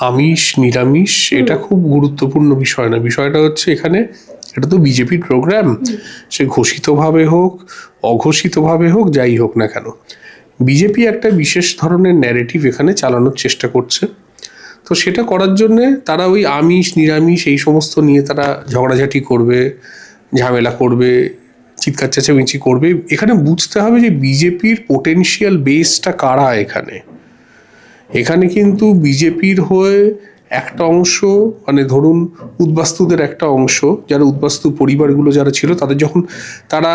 আমিষ নিরামিষ এটা খুব গুরুত্বপূর্ণ বিষয় না। বিষয়টা হচ্ছে এখানে এটা তো বিজেপির প্রোগ্রাম, সে ঘোষিতভাবে হোক অঘোষিতভাবে হোক যাই হোক না কেন, বিজেপি একটা বিশেষ ধরনের ন্যারেটিভ এখানে চালানোর চেষ্টা করছে। তো সেটা করার জন্যে তারা ওই আমিষ নিরামিষ এই সমস্ত নিয়ে তারা ঝগড়াঝাটি করবে, ঝামেলা করবে, চিৎকার চেঁচামেচি করবে। এখানে বুঝতে হবে যে বিজেপির পোটেনশিয়াল বেসটা কারা এখানে। এখানে কিন্তু বিজেপির হয়ে একটা অংশ, মানে ধরুন উদ্বাস্তুদের একটা অংশ, যারা উদ্বাস্তু পরিবারগুলো যারা ছিল, তাদের যখন তারা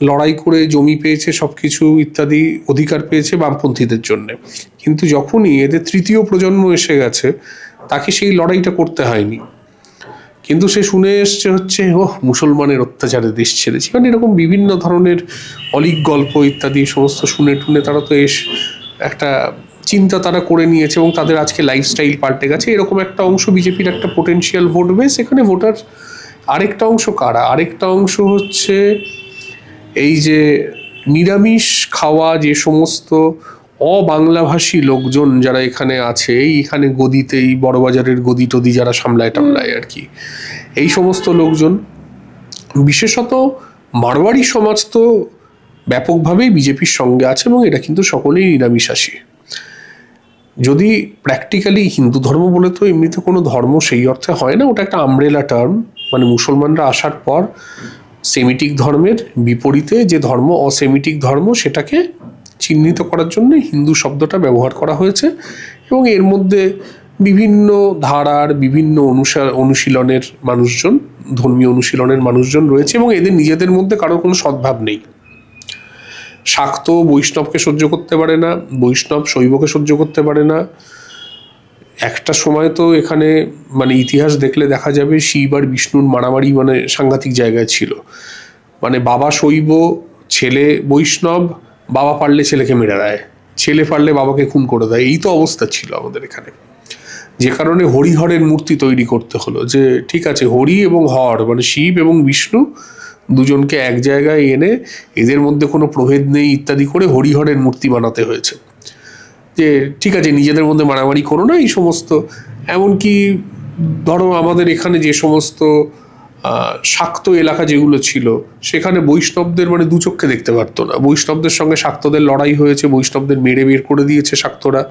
লড়াই করে জমি পেয়েছে, সব কিছু ইত্যাদি অধিকার পেয়েছে বামপন্থীদের জন্য, কিন্তু যখনই এদের তৃতীয় প্রজন্ম এসে গেছে তাকে সেই লড়াইটা করতে হয়নি, কিন্তু সে শুনে এসছে হচ্ছে মুসলমানের অত্যাচারে দেশ ছেড়েছি, মানে এরকম বিভিন্ন ধরনের অলিক গল্প ইত্যাদি সমস্ত শুনে টুনে তারা তো একটা চিন্তা তারা করে নিয়েছে এবং তাদের আজকে লাইফস্টাইল পাল্টে গেছে। এরকম একটা অংশ বিজেপির একটা পোটেনশিয়াল ভোট বেস। এখানে ভোটার আরেকটা অংশ কারা? আরেকটা অংশ হচ্ছে এই যে নিরামিষ খাওয়া যে সমস্ত অবাংলাভাষী লোকজন যারা এখানে আছে, এইখানে গদিতে, এই বড়বাজারের গদি টদি যারা সামলায় টামলায় আর কি, এই সমস্ত লোকজন, বিশেষত মারওয়াড়ি সমাজ তো ব্যাপকভাবেই বিজেপির সঙ্গে আছে এবং এটা কিন্তু সকলেই নিরামিষাশী। যদি প্র্যাকটিক্যালি হিন্দু ধর্ম বলে তো এমনিতে কোনো ধর্ম সেই অর্থে হয় না, ওটা একটা আমব্রেলা টার্ম। মানে মুসলমানরা আসার পর সেমিটিক ধর্মের বিপরীতে যে ধর্ম অসেমিটিক ধর্ম, সেটাকে চিহ্নিত করার জন্য হিন্দু শব্দটা ব্যবহার করা হয়েছে এবং এর মধ্যে বিভিন্ন ধারার বিভিন্ন অনুশীলনের মানুষজন, ধর্মীয় অনুশীলনের মানুষজন রয়েছে এবং এদের নিজেদের মধ্যে কারোর কোনো সদ্ভাব নেই। শাক্ত বৈষ্ণবকে সহ্য করতে পারে না, বৈষ্ণব শৈবকে সহ্য করতে পারে না। একটা সময় তো এখানে মানে ইতিহাস দেখলে দেখা যাবে শিব আর বিষ্ণুর মারামারি মানে সাংঘাতিক জায়গায় ছিল। মানে বাবা শৈব, ছেলে বৈষ্ণব, বাবা পারলে ছেলেকে মেরে দেয়, ছেলে পারলে বাবাকে খুন করে দেয়, এই তো অবস্থা ছিল আমাদের এখানে। যে কারণে হরিহরের মূর্তি তৈরি করতে হলো, যে ঠিক আছে হরি এবং হর মানে শিব এবং বিষ্ণু দুজনকে এক জায়গায় এনে এদের মধ্যে কোনো প্রভেদ নেই ইত্যাদি করে হরিহরের মূর্তি বানাতে হয়েছে। যে ঠিক আছে নিজেদের মধ্যে মারামারি করো না, এই সমস্ত। এমনকি ধরো আমাদের এখানে যে সমস্ত শাক্ত এলাকা যেগুলো ছিল, সেখানে বৈষ্ণবদের মানে দু চক্ষে দেখতে পারতো না। বৈষ্ণবদের সঙ্গে শাক্তদের লড়াই হয়েছে, বৈষ্ণবদের মেরে বের করে দিয়েছে শাক্তরা,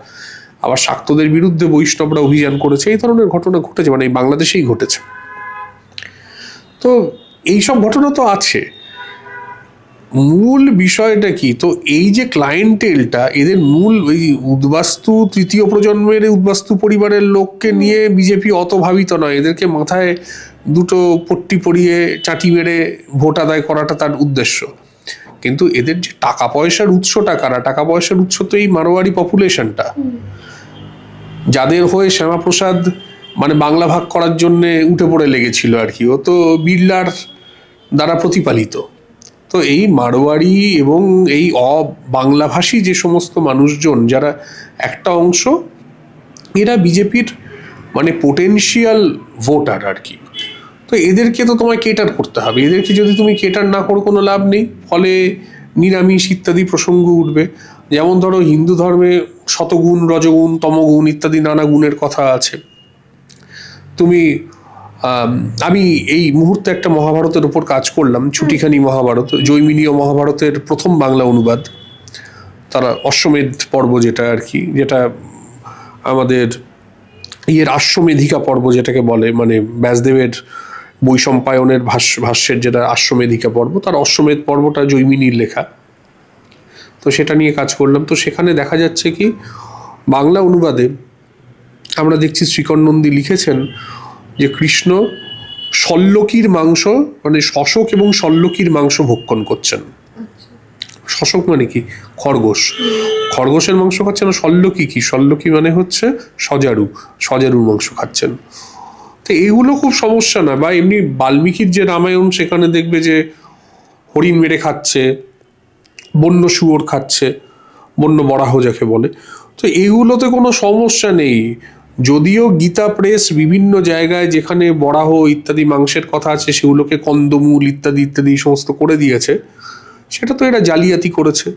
আবার শাক্তদের বিরুদ্ধে বৈষ্ণবরা অভিযান করেছে। এই ধরনের ঘটনা ঘটেছে, মানে এই বাংলাদেশেই ঘটেছে। তো এইসব ঘটনা তো আছে। মূল বিষয়টা কি, তো এই যে ক্লায়েন্টেলটা এদের মূল ওই উদ্বাস্তু তৃতীয় প্রজন্মের উদ্বাস্তু পরিবারের লোককে নিয়ে বিজেপি অত ভাবিত নয়। এদেরকে মাথায় দুটো পট্টি পরিয়ে চাটি মেরে ভোট আদায় করাটা তার উদ্দেশ্য। কিন্তু এদের যে টাকা পয়সার উৎসটা কারা? টাকা পয়সার উৎস তো এই মারোয়ারি পপুলেশনটা, যাদের হয়ে শ্যামাপ্রসাদ মানে বাংলা ভাগ করার জন্যে উঠে পড়ে লেগেছিল আর কি। ও তো বিড়লার দ্বারা প্রতিপালিত। তো এই মারোয়ারি এবং এই অবাংলাভাষী যে সমস্ত মানুষজন যারা একটা অংশ, এরা বিজেপির মানে পোটেনশিয়াল ভোটার আর কি। তো এদেরকে তো তোমায় কেটার করতে হবে। এদেরকে যদি তুমি কেটার না করো কোনো লাভ নেই, ফলে নিরামিষ ইত্যাদি প্রসঙ্গ উঠবে। যেমন ধরো হিন্দু ধর্মে শতগুণ, রজগুণ, তমগুণ ইত্যাদি নানা গুণের কথা আছে। তুমি আমি এই মুহূর্তে একটা মহাভারতের উপর কাজ করলাম, ছুটিখানি মহাভারত, জৈমিনীয় মহাভারতের প্রথম বাংলা অনুবাদ, তারা অশ্বমেধ পর্ব যেটা আর কি, যেটা আমাদের আশ্বমেধিকা পর্ব যেটাকে বলে, মানে ব্যাসদেবের বৈশম্পায়নের ভাষ্যের যেটা আশ্বমেধিকা পর্ব, তার অশ্বমেধ পর্বটা জৈমিনীর লেখা। তো সেটা নিয়ে কাজ করলাম। তো সেখানে দেখা যাচ্ছে কি বাংলা অনুবাদে আমরা দেখছি শ্রীকর নন্দী লিখেছেন যে কৃষ্ণ শল্যকীর মাংস, মানে শশক এবং শল্যকীর মাংস ভক্ষণ করছেন। শশক মানে কি? খরগোশ। খরগোশের মাংস খাচ্ছেন। শল্যকী কি? শল্যকী মানে হচ্ছে সজারুর মাংস খাচ্ছেন। তো এগুলো খুব সমস্যা না। বা এমনি বাল্মীকির যে রামায়ণ, সেখানে দেখবে যে হরিণ মেরে খাচ্ছে, বন্য শুয়োর খাচ্ছে, বন্য বরাহ যাকে বলে। তো এগুলোতে কোনো সমস্যা নেই। যদিও গীতা প্রেস বিভিন্ন জায়গায় যেখানে বরাহ ইত্যাদি মাংসের কথা আছে সেগুলোকে কন্দমূল ইত্যাদি ইত্যাদি সমস্ত করে দিয়েছে, সেটা তো এরা জালিয়াতি করেছে,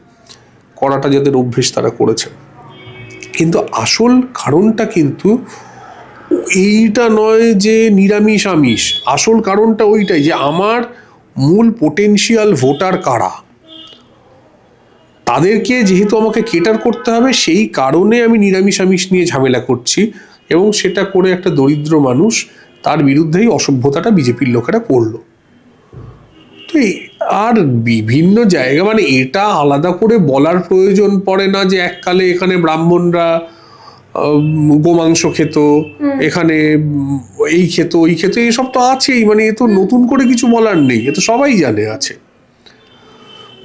করাটা যাদের অভ্যেস তারা করেছে। কিন্তু আসল কারণটা কিন্তু এইটা নয় যে নিরামিষ আমিষ, আসল কারণটা ওইটাই যে আমার মূল পোটেনশিয়াল ভোটার কারা, তাদেরকে যেহেতু আমাকে কেটার করতে হবে, সেই কারণে আমি নিরামিষ আমিষ নিয়ে ঝামেলা করছি, এবং সেটা করে একটা দরিদ্র মানুষ, তার বিরুদ্ধেই অসভ্যতাটা বিজেপির লোকেরা করলো। তো আর বিভিন্ন জায়গা, মানে এটা আলাদা করে বলার প্রয়োজন পড়ে না যে এককালে এখানে ব্রাহ্মণরা গোমাংস খেত, এখানে এই খেত ওই খেত, এইসব তো আছেই, মানে এ তো নতুন করে কিছু বলার নেই, এ তো সবাই জানে আছে।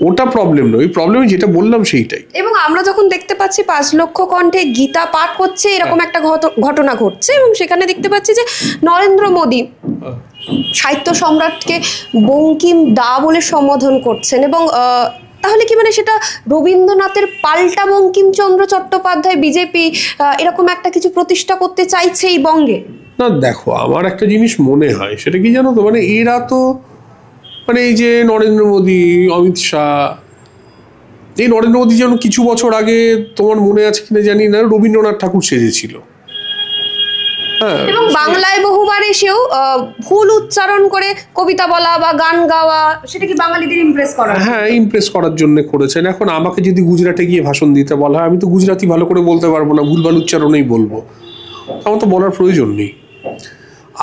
ওটা প্রবলেম নয়, প্রবলেম যেটা বললাম সেইটাই। এবং আমরা যখন দেখতে পাচ্ছি 5 লক্ষ কণ্ঠে গীতা পাঠ হচ্ছে, এরকম একটা ঘটনা ঘটছে, এবং সেখানে দেখতে পাচ্ছি যে নরেন্দ্র মোদী সাহিত্য সম্রাটকে বঙ্কিম দা বলে সম্বোধন করছেন, এবং তাহলে কি মানে সেটা রবীন্দ্রনাথের পাল্টা বঙ্কিমচন্দ্র চট্টোপাধ্যায় বিজেপি এরকম একটা কিছু প্রতিষ্ঠা করতে চাইছে এই বঙ্গে? না দেখো, আমার একটা জিনিস মনে হয়, সেটা কি জানো তো, মানে এরা তো মানে এই যে নরেন্দ্র মোদী, অমিত শাহ, এই নরেন্দ্র মোদী যেন কিছু বছর আগে, তোমার মনে আছে কিনা জানি না, রবীন্দ্রনাথ ঠাকুর সেজেছিল, হ্যাঁ, এবং বাংলায় বহুবার এসেও ভুল উচ্চারণ করে কবিতা বলা বা গান গাওয়া, সেটা কি বাঙালিদের ইমপ্রেস করা? হ্যাঁ, ইমপ্রেস করার জন্য করেছেন। এখন আমাকে যদি গুজরাটে গিয়ে ভাষণ দিতে বলা হয়, আমি তো গুজরাটি ভালো করে বলতে পারবো না, ভুলভাল উচ্চারণেই বলবো, আমার তো বলার প্রয়োজন নেই।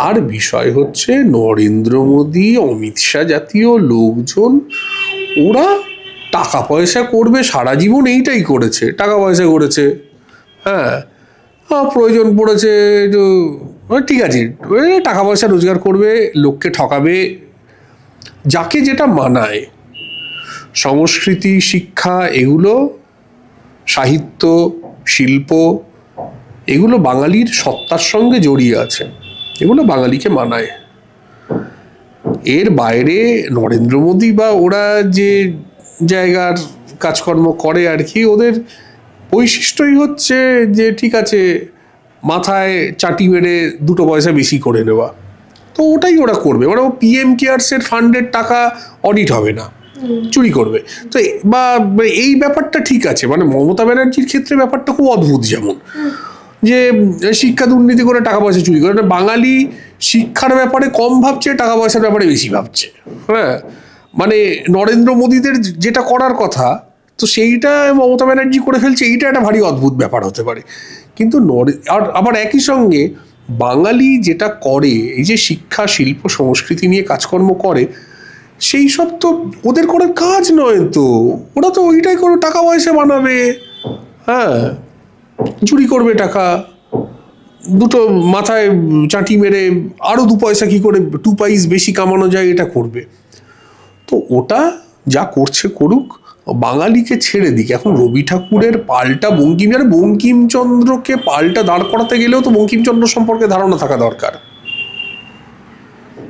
আর বিষয় হচ্ছে নরেন্দ্র মোদী, অমিত শাহ জাতীয় লোকজন, ওরা টাকা পয়সা করবে সারা জীবন, এইটাই করেছে, টাকা পয়সা করেছে, হ্যাঁ, প্রয়োজন পড়েছে একটু, ঠিক আছে, টাকা পয়সা রোজগার করবে, লোককে ঠকাবে, যাকে যেটা মানায়। সংস্কৃতি, শিক্ষা, এগুলো, সাহিত্য, শিল্প, এগুলো বাঙালির সত্তার সঙ্গে জড়িয়ে আছে, এগুলো বাঙালিকে মানায়। এর বাইরে নরেন্দ্র মোদী বা ওরা যে জায়গার কাজকর্ম করে আর কি, ওদের বৈশিষ্ট্যই হচ্ছে যে ঠিক আছে, মাথায় চাটি মেরে 2 পয়সা বেশি করে নেওয়া, তো ওটাই ওরা করবে। মানে ও পিএম কেয়ারসের ফান্ডের টাকা অডিট হবে না, চুরি করবে। তো বা এই ব্যাপারটা ঠিক আছে, মানে মমতা ব্যানার্জির ক্ষেত্রে ব্যাপারটা খুব অদ্ভুত, যেমন যে শিক্ষা দুর্নীতি করে টাকা পয়সা চুরি করে, বাঙালি শিক্ষার ব্যাপারে কম ভাবছে, টাকা পয়সার ব্যাপারে বেশি ভাবছে, হ্যাঁ, মানে নরেন্দ্র মোদীদের যেটা করার কথা, তো সেইটা মমতা ব্যানার্জি করে ফেলছে, এইটা একটা ভারী অদ্ভুত ব্যাপার হতে পারে। কিন্তু আর আবার একই সঙ্গে বাঙালি যেটা করে, এই যে শিক্ষা, শিল্প, সংস্কৃতি নিয়ে কাজকর্ম করে, সেই সব তো ওদের করার কাজ নয়, তো ওরা তো ওইটাই করে টাকা পয়সা বানাবে, হ্যাঁ, চুরি করবে টাকা, 2 মাথায় চাটি মেরে আরো 2 পয়সা কি করে 2 পয়সা বেশি কামানো যায়, এটা করবে। তো ওটা যা করছে করুক, বাঙালিকে ছেড়ে দিক। এখন রবি ঠাকুরের পাল্টা বঙ্কিমচন্দ্রকে পাল্টা দাঁড় করাতে গেলেও তো বঙ্কিমচন্দ্র সম্পর্কে ধারণা থাকা দরকার।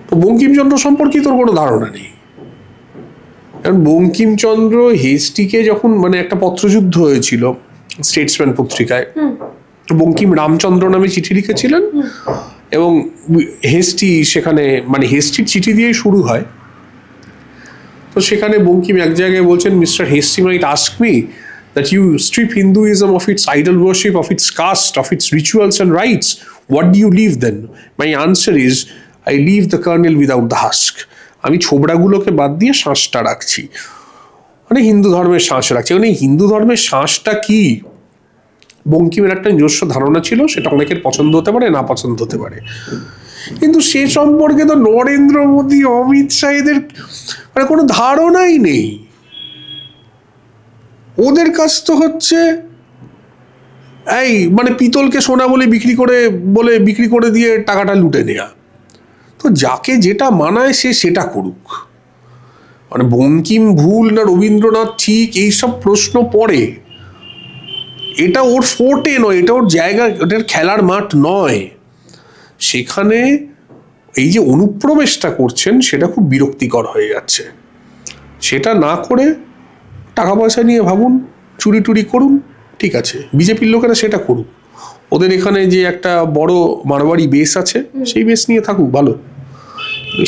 তো বঙ্কিমচন্দ্র সম্পর্কে তোর কোনো ধারণা নেই। কারণ বঙ্কিমচন্দ্র হেস্টিকে যখন, মানে একটা পত্রযুদ্ধ হয়েছিল স্টেটসম্যান পত্রিকায়, বঙ্কিম রামচন্দ্র নামে চিঠি লিখেছিলেন, এবং হেস্টি সেখানে, মানে হেস্টির চিঠি দিয়েই শুরু হয়। তো সেখানে বঙ্কিম এক জায়গায় বলছেন, mister Hastie might ask me that you strip Hinduism of its idol worship, of its caste, of its rituals and rites. What do you leave then? My answer is, I leave the kernel without the husk. আমি ছোবড়াগুলোকে বাদ দিয়ে শাঁসটা রাখছি, মানে হিন্দু ধর্মের শাঁস রাখছি। মানে হিন্দু ধর্মের শাঁসটা কি, বঙ্কিমের একটা নিজস্ব ধারণা ছিল, সেটা অনেকের পছন্দ হতে পারে, না পছন্দ হতে পারে, কিন্তু সে সম্পর্কে তো নরেন্দ্র মোদী, অমিত শাহ এদের মানে কোনো ধারণাই নেই। ওদের কাছ তো হচ্ছে এই মানে পিতলকে সোনা বলে বিক্রি করে দিয়ে টাকাটা লুটে নেয়া। তো যাকে যেটা মানায় সে সেটা করুক, মানে বঙ্কিম ভুল না রবীন্দ্রনাথ ঠিক, এইসব প্রশ্ন পড়ে, এটা ওর ফোর্টে নয়, এটা ওর জায়গা, ওটার খেলার মাঠ নয়। সেখানে এই যে অনুপ্রবেশটা করছেন, সেটা খুব বিরক্তিকর হয়ে যাচ্ছে। সেটা না করে টাকা পয়সা নিয়ে ভাবুন, চুরি টুরি করুন, ঠিক আছে, বিজেপির লোকেরা সেটা করুক, ওদের এখানে যে একটা বড় মারবাড়ি বেস আছে, সেই বেস নিয়ে থাকুক, ভালো।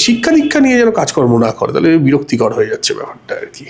শিক্ষা দীক্ষা নিয়ে যেন কাজকর্ম না করে, তাহলে বিরক্তিকর হয়ে যাচ্ছে ব্যাপারটা আর কি।